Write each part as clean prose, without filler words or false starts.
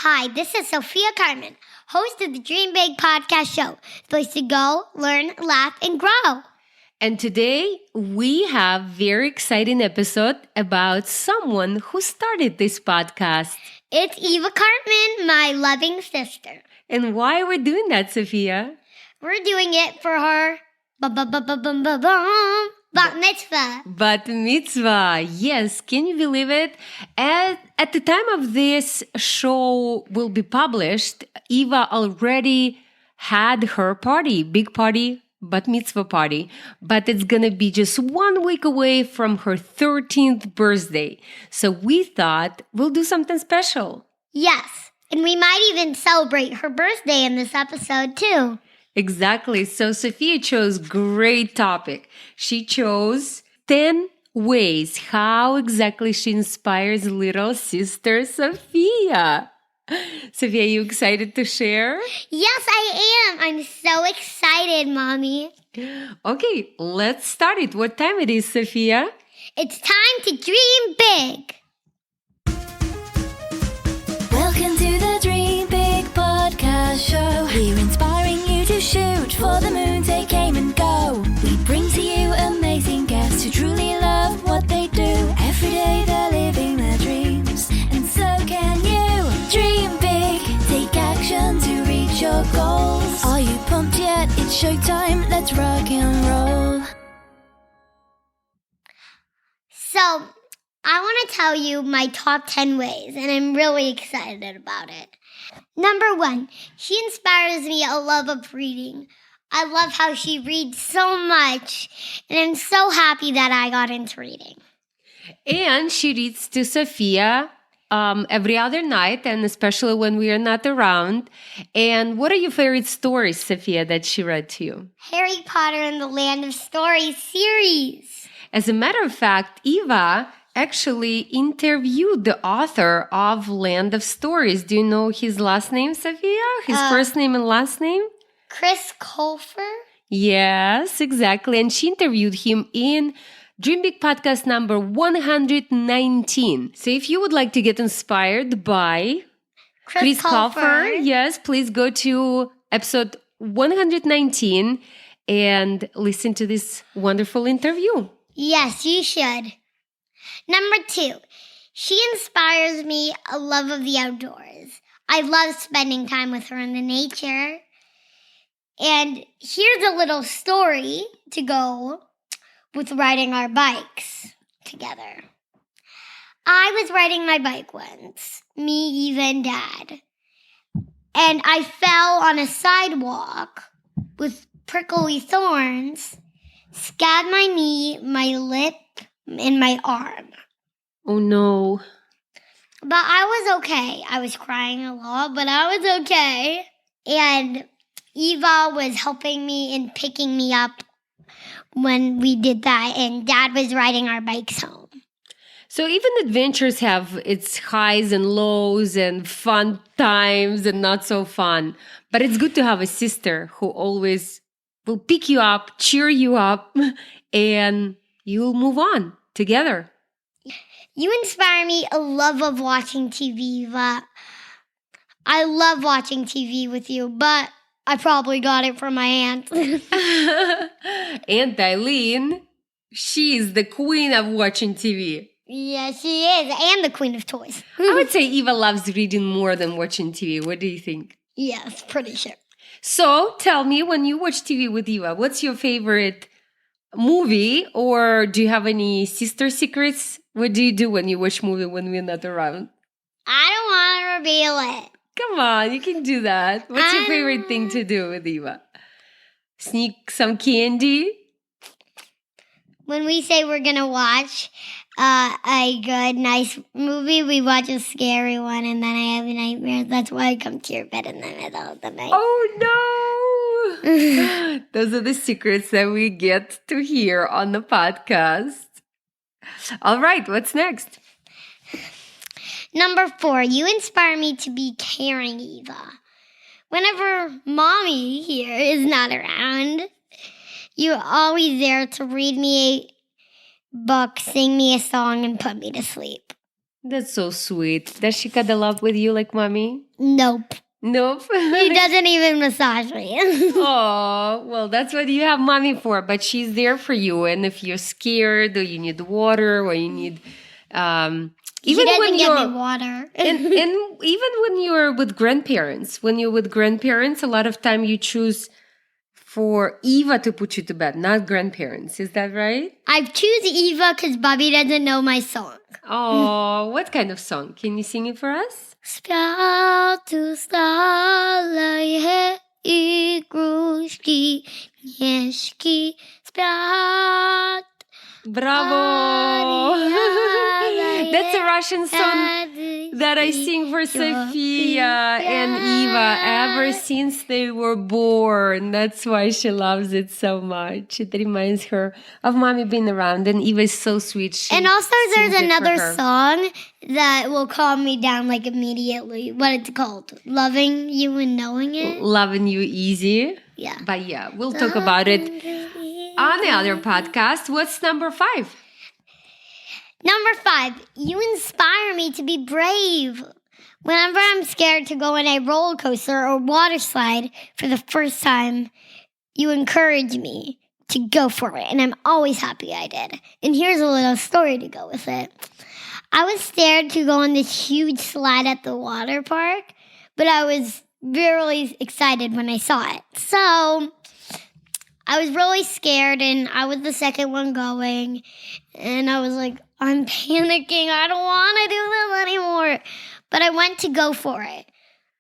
Hi, this is Sophia Carmen, host of the Dream Big podcast show. Place to go, learn, laugh, and grow. And today we have a very exciting episode about someone who started this podcast. It's Eva Cartman, my loving sister. And why are we doing that, Sophia? We're doing it for her bat mitzvah. Bat mitzvah. Yes, can you believe it? At the time of this show will be published, Eva already had her party, big party, bat mitzvah party. But it's going to be just 1 week away from her 13th birthday. So we thought we'll do something special. Yes, and we might even celebrate her birthday in this episode too. Exactly. So Sophia chose great topic. She chose 10 ways how exactly she inspires little sister Sophia. Sophia, are you excited to share? Yes, I am. I'm so excited, Mommy. Okay, let's start it. What time it is, Sophia? It's time to dream big. Welcome to the Dream Big podcast show. We're inspiring you to shoot for the moon, take aim and go. We bring to you amazing guests who truly love what they do. Every day they're living their dreams, and so can you. Dream big, take action to reach your goals. Are you pumped yet? It's showtime, let's rock and roll. So, I want to tell you my top 10 ways, and I'm really excited about it. Number 1, she inspires me a love of reading. I love how she reads so much, and I'm so happy that I got into reading. And she reads to Sophia every other night, and especially when we are not around. And what are your favorite stories, Sophia, that she read to you? Harry Potter and the Land of Stories series. As a matter of fact, Eva actually interviewed the author of Land of Stories. Do you know his last name, Sophia? His first name and last name? Chris Colfer? Yes, exactly. And she interviewed him in Dream Big Podcast number 119. So if you would like to get inspired by Chris Colfer, yes, please go to episode 119 and listen to this wonderful interview. Yes, you should. Number 2, she inspires me a love of the outdoors. I love spending time with her in the nature. And here's a little story to go with riding our bikes together. I was riding my bike once, me, Eva, and Dad. And I fell on a sidewalk with prickly thorns, scabbed my knee, my lip, and my arm. Oh no. But I was okay. I was crying a lot, but I was okay. And Eva was helping me and picking me up when we did that, and Dad was riding our bikes home. So even adventures have its highs and lows and fun times and not so fun. But it's good to have a sister who always will pick you up, cheer you up, and you'll move on together. You inspire me a love of watching TV, Eva. I love watching TV with you, but I probably got it from my aunt. Aunt Eileen, she's the queen of watching TV. Yeah, she is, and the queen of toys. I would say Eva loves reading more than watching TV. What do you think? Yes, pretty sure. So tell me, when you watch TV with Eva, what's your favorite movie, or do you have any sister secrets? What do you do when you watch movie when we're not around? I don't want to reveal it. Come on, you can do that. What's your favorite thing to do with Eva? Sneak some candy? When we say we're going to watch a good, nice movie, we watch a scary one, and then I have nightmares. That's why I come to your bed in the middle of the night. Oh, no! Those are the secrets that we get to hear on the podcast. All right, what's next? Number 4, you inspire me to be caring, Eva. Whenever Mommy here is not around, you're always there to read me a book, sing me a song, and put me to sleep. That's so sweet. Does she cuddle up with you like mommy? Nope. Nope. He doesn't even massage me. Oh, well, that's what you have mommy for. But she's there for you. And if you're scared or you need water or you need... He even doesn't when get you're... me water. and even when you're with grandparents, a lot of time you choose for Eva to put you to bed, not grandparents. Is that right? I choose Eva because Bobby doesn't know my song. Oh, what kind of song? Can you sing it for us? Spiatu stale igruszki, mieszki, spiat. Bravo! That's a Russian song that I sing for Sophia and Eva ever since they were born. That's why she loves it so much. It reminds her of mommy being around, and Eva is so sweet. And also there's sings it for another her. song that will calm me down like immediately. What it's called? Loving You and Knowing It? Loving You Easy. Yeah. But yeah, we'll talk about it on the other podcast. What's number 5? Number 5, you inspire me to be brave. Whenever I'm scared to go on a roller coaster or water slide for the first time, you encourage me to go for it, and I'm always happy I did. And here's a little story to go with it. I was scared to go on this huge slide at the water park, but I was really excited when I saw it. So I was really scared, and I was the second one going, and I was like, I'm panicking. I don't want to do this anymore. But I went to go for it.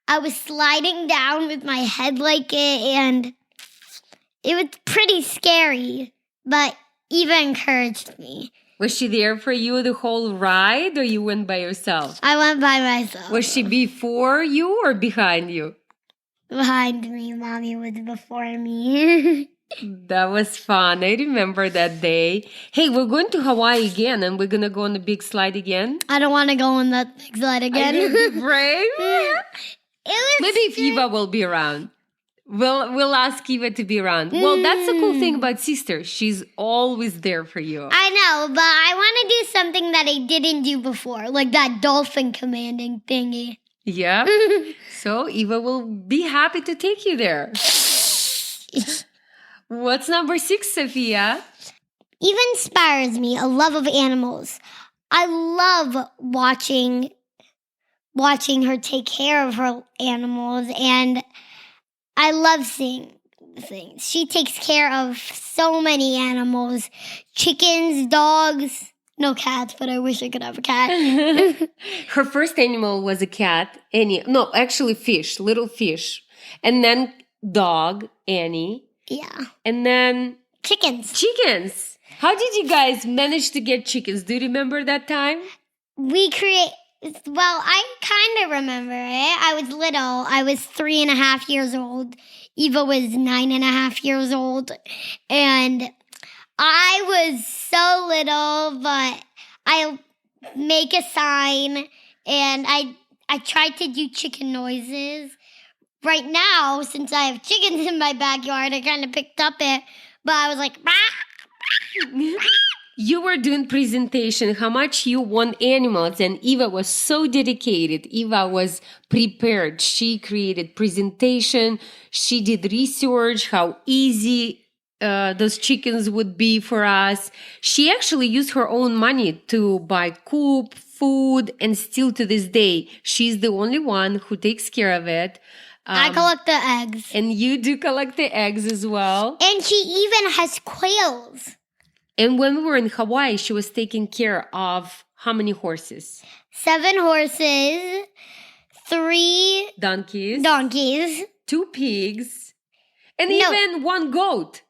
I was sliding down with my head like it, and it was pretty scary, but Eva encouraged me. Was she there for you the whole ride, or you went by yourself? I went by myself. Was she before you or behind you? Behind me. Mommy was before me. That was fun. I remember that day. Hey, we're going to Hawaii again, and we're going to go on the big slide again. I don't want to go on that big slide again. Are you gonna be brave? It was Maybe if Eva will be around. We'll ask Eva to be around. Well, that's the cool thing about sister. She's always there for you. I know, but I want to do something that I didn't do before, like that dolphin commanding thingy. Yeah. So Eva will be happy to take you there. What's number 6, Sophia? Eva inspires me a love of animals. I love watching her take care of her animals, and I love seeing things. She takes care of so many animals. Chickens, dogs, no cats, but I wish I could have a cat. Her first animal was a cat, Annie. No, actually fish, little fish. And then dog, Annie. Yeah. And then Chickens. chickens. How did you guys manage to get chickens? Do you remember that time? I kind of remember it. I was little. I was 3.5 years old. Eva was 9.5 years old. And I was so little, but I make a sign, and I tried to do chicken noises. Right now, since I have chickens in my backyard, I kind of picked up it, but I was like, You were doing presentation, how much you want animals, and Eva was so dedicated. Eva was prepared. She created presentation. She did research, how easy those chickens would be for us. She actually used her own money to buy coop, food, and still to this day, she's the only one who takes care of it. I collect the eggs. And you do collect the eggs as well. And she even has quails. And when we were in Hawaii, she was taking care of how many horses? 7 horses, 3 Donkeys, 2 pigs, and even 1 goat.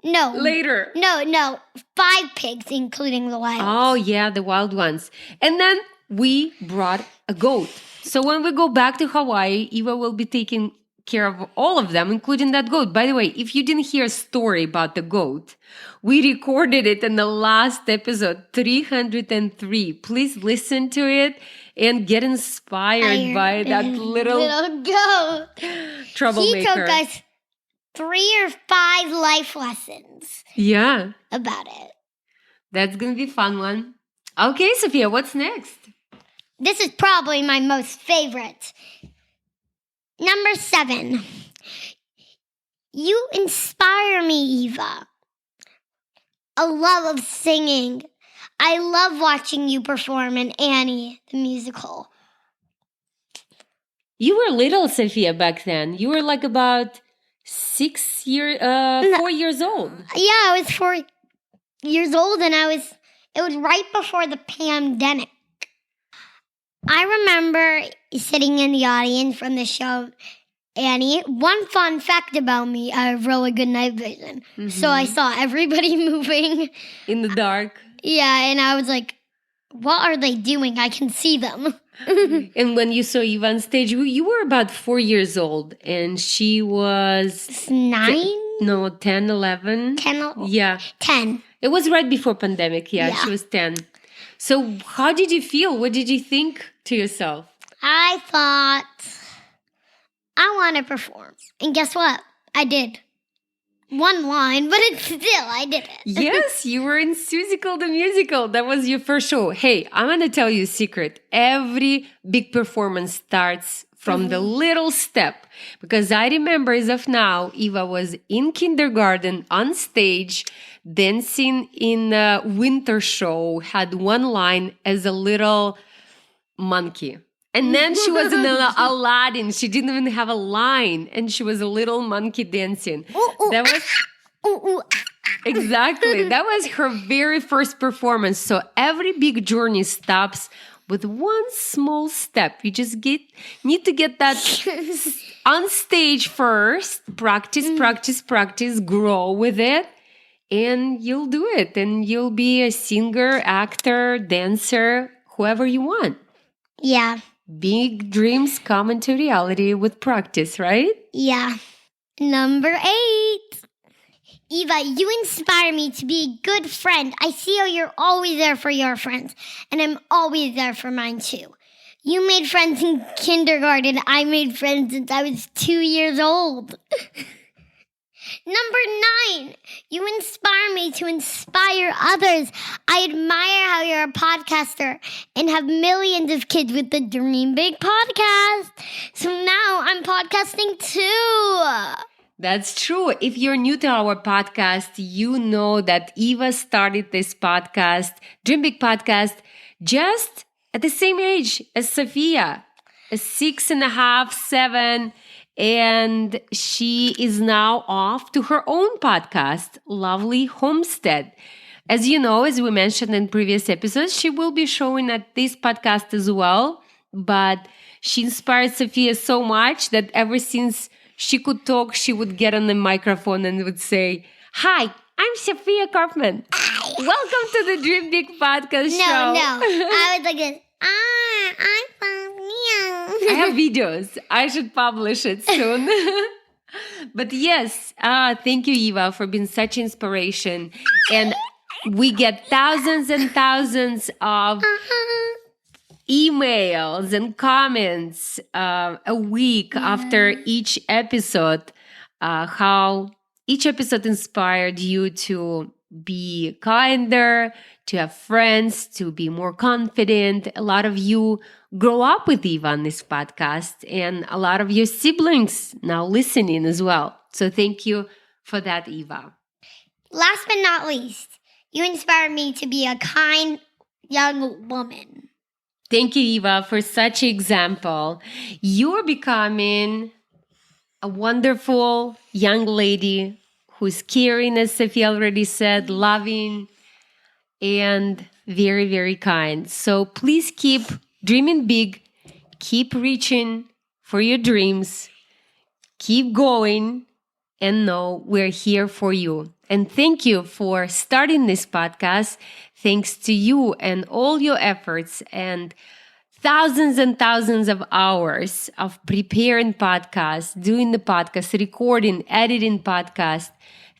No. Later. No. 5 pigs, including the wild. Oh, yeah, the wild ones. And then we brought a goat. So when we go back to Hawaii, Eva will be taking care of all of them, including that goat. By the way, if you didn't hear a story about the goat, we recorded it in the last episode, 303. Please listen to it and get inspired by that little goat. troublemaker. He took us 3 or 5 life lessons. Yeah. About it. That's going to be a fun one. Okay, Sophia, what's next? This is probably my most favorite. Number 7. You inspire me, Eva. A love of singing. I love watching you perform in Annie, the musical. You were little, Sophia, back then. You were like about 4 years old. Yeah, I was 4 years old, and it was right before the pandemic. I remember sitting in the audience from the show Annie. One fun fact about me, I have really good night vision. So I saw everybody moving. In the dark. Yeah, and I was like, what are they doing? I can see them. And when you saw Eva on stage, you were about 4 years old, and she was 9? 10, 11. 10? Yeah. 10. It was right before pandemic. Yeah, Yeah. she was 10. So how did you feel? What did you think to yourself? I thought I want to perform. And guess what? I did. One line, but I did it. Yes, you were in Susical the Musical. That was your first show. Hey, I'm going to tell you a secret. Every big performance starts from the little step. Because I remember as of now, Eva was in kindergarten on stage, dancing in a winter show, had one line as a little monkey. And then she was in Aladdin. She didn't even have a line. And she was a little monkey dancing. That was exactly. That was her very first performance. So every big journey stops with one small step. You just need to get that on stage first. Practice, grow with it. And you'll do it. And you'll be a singer, actor, dancer, whoever you want. Yeah. Big dreams come into reality with practice, right? Yeah. Number 8. Eva, you inspire me to be a good friend. I see how you're always there for your friends, and I'm always there for mine too. You made friends in kindergarten. I made friends since I was 2 years old. Number 9, you inspire me to inspire others. I admire how you're a podcaster and have millions of kids with the Dream Big podcast. So now I'm podcasting too. That's true. If you're new to our podcast, you know that Eva started this podcast, Dream Big podcast, just at the same age as Sophia, 6.5, 7. And she is now off to her own podcast, Lovely Homestead. As you know, as we mentioned in previous episodes, she will be showing at this podcast as well. But she inspired Sophia so much that ever since she could talk, she would get on the microphone and would say, "Hi, I'm Sophia Kaufman. Welcome to the Dream Big podcast show." No. I was like this. I'm Sophia. I have videos. I should publish it soon. But yes, thank you, Eva, for being such inspiration. And we get thousands and thousands of emails and comments a week after each episode, how each episode inspired you to be kinder, to have friends, to be more confident. A lot of you grow up with Eva on this podcast, and a lot of your siblings now listening as well. So thank you for that, Eva. Last but not least, you inspire me to be a kind young woman. Thank you, Eva, for such an example. You're becoming a wonderful young lady who's caring, as Sophia already said, loving, and very, very kind. So please keep dreaming big, keep reaching for your dreams, keep going, and know we're here for you. And thank you for starting this podcast. Thanks to you and all your efforts and thousands of hours of preparing podcasts, doing the podcast, recording, editing podcast.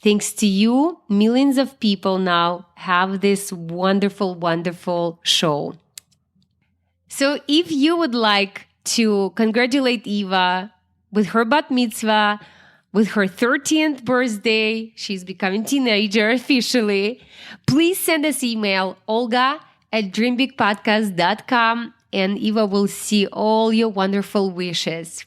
Thanks to you, millions of people now have this wonderful, wonderful show. So if you would like to congratulate Eva with her bat mitzvah, with her 13th birthday, she's becoming teenager officially, please send us email, olga@dreambigpodcast.com, and Eva will see all your wonderful wishes.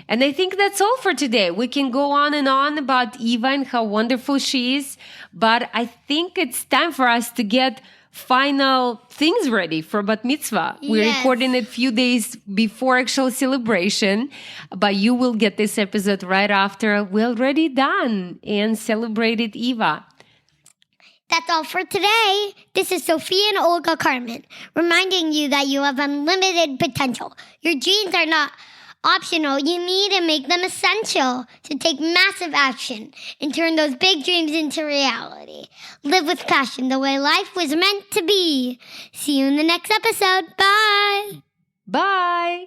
And I think that's all for today. We can go on and on about Eva and how wonderful she is, but I think it's time for us to get final things ready for Bat Mitzvah. We're recording it a few days before actual celebration, but you will get this episode right after we're already done and celebrated Eva. That's all for today. This is Sophia and Olga Carmen, reminding you that you have unlimited potential. Your dreams are not optional. You need to make them essential to take massive action and turn those big dreams into reality. Live with passion the way life was meant to be. See you in the next episode. Bye. Bye.